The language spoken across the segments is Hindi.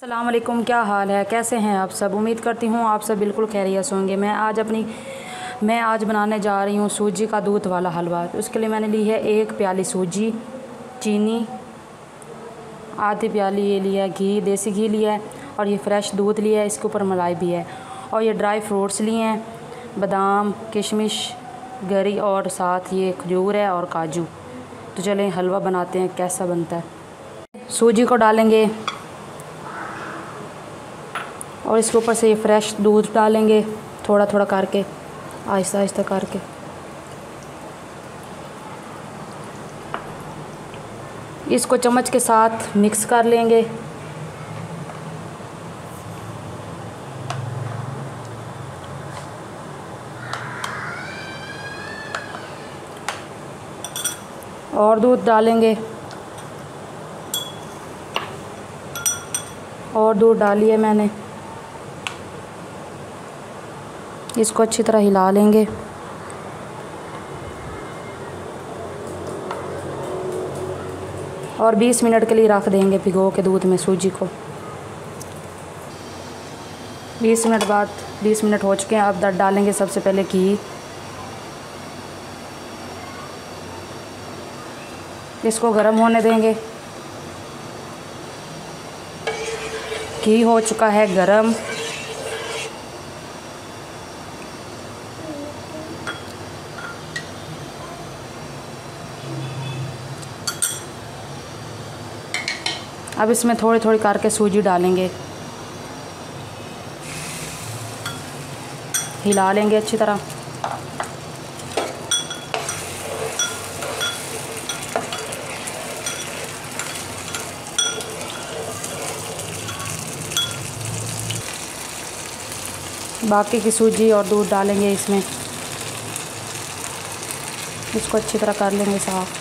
अस्सलाम वालेकुम, क्या हाल है, कैसे हैं आप सब। उम्मीद करती हूँ आप सब बिल्कुल खैरियत से होंगे। मैं आज बनाने जा रही हूँ सूजी का दूध वाला हलवा। उसके लिए मैंने ली है 1 प्याली सूजी, चीनी, आधी प्याली ये लिया है घी, देसी घी लिया है, और ये फ्रेश दूध लिया है, इसके ऊपर मलाई भी है, और ये ड्राई फ्रूट्स लिए हैं, बादाम, किशमिश, गरी, और साथ ये खजूर है और काजू। तो चलें हलवा बनाते हैं, कैसा बनता है। सूजी को डालेंगे और इसके ऊपर से ये फ्रेश दूध डालेंगे, थोड़ा थोड़ा करके, आहिस्ता आहिस्ता करके। इसको चम्मच के साथ मिक्स कर लेंगे। और दूध डालेंगे, और दूध डालिए मैंने। इसको अच्छी तरह हिला लेंगे। और 20 मिनट के लिए रख देंगे भिगो के दूध में सूजी को। 20 मिनट हो चुके हैं। अब डालेंगे सबसे पहले घी। इसको गर्म होने देंगे। घी हो चुका है गरम। अब इसमें थोड़ी थोड़ी करके सूजी डालेंगे, हिला लेंगे अच्छी तरह। बाकी की सूजी और दूध डालेंगे इसमें। इसको अच्छी तरह कर लेंगे साफ।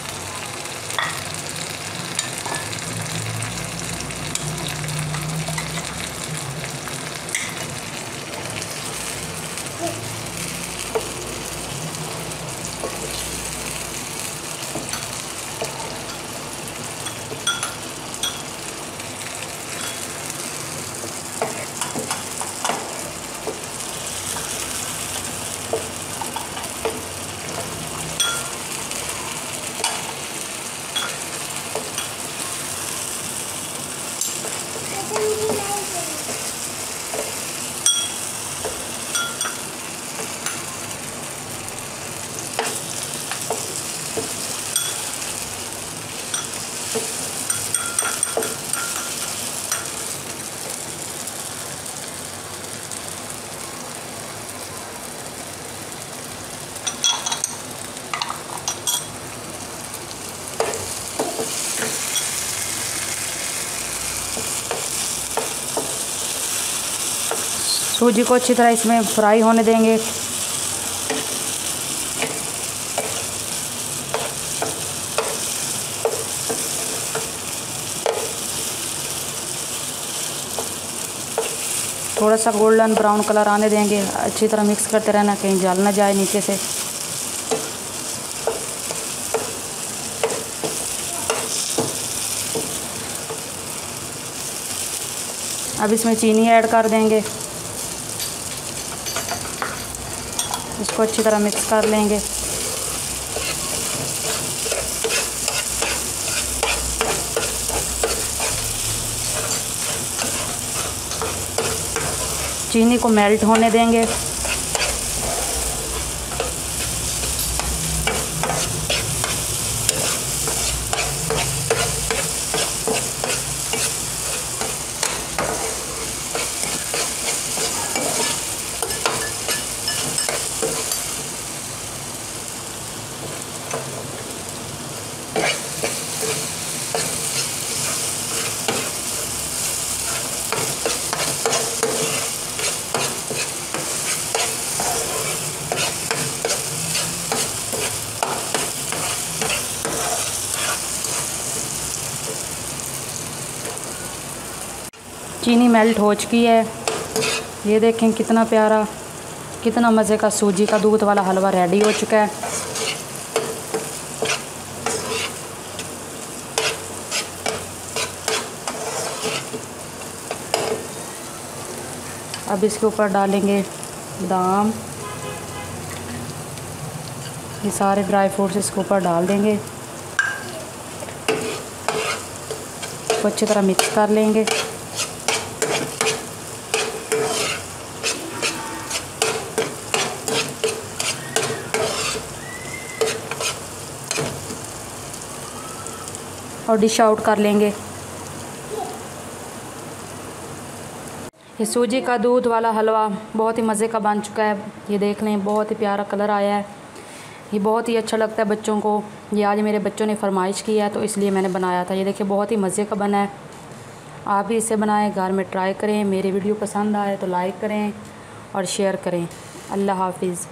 सूजी को अच्छी तरह इसमें फ्राई होने देंगे। थोड़ा सा गोल्डन ब्राउन कलर आने देंगे। अच्छी तरह मिक्स करते रहना, कहीं जल ना जाए नीचे से। अब इसमें चीनी ऐड कर देंगे। इसको अच्छी तरह मिक्स कर लेंगे। चीनी को मेल्ट होने देंगे। चीनी मेल्ट हो चुकी है। ये देखें कितना प्यारा, कितना मज़े का सूजी का दूध वाला हलवा रेडी हो चुका है। अब इसके ऊपर डालेंगे बादाम, ये सारे ड्राई फ्रूट्स इसके ऊपर डाल देंगे, इसको अच्छी तरह मिक्स कर लेंगे। और डिश आउट कर लेंगे। ये सूजी का दूध वाला हलवा बहुत ही मज़े का बन चुका है। ये देख लें, बहुत ही प्यारा कलर आया है। ये बहुत ही अच्छा लगता है बच्चों को। ये आज मेरे बच्चों ने फरमाइश की है तो इसलिए मैंने बनाया था। ये देखिए बहुत ही मज़े का बना है। आप भी इसे बनाएं, घर में ट्राई करें। मेरी वीडियो पसंद आए तो लाइक करें और शेयर करें। अल्लाह हाफिज़।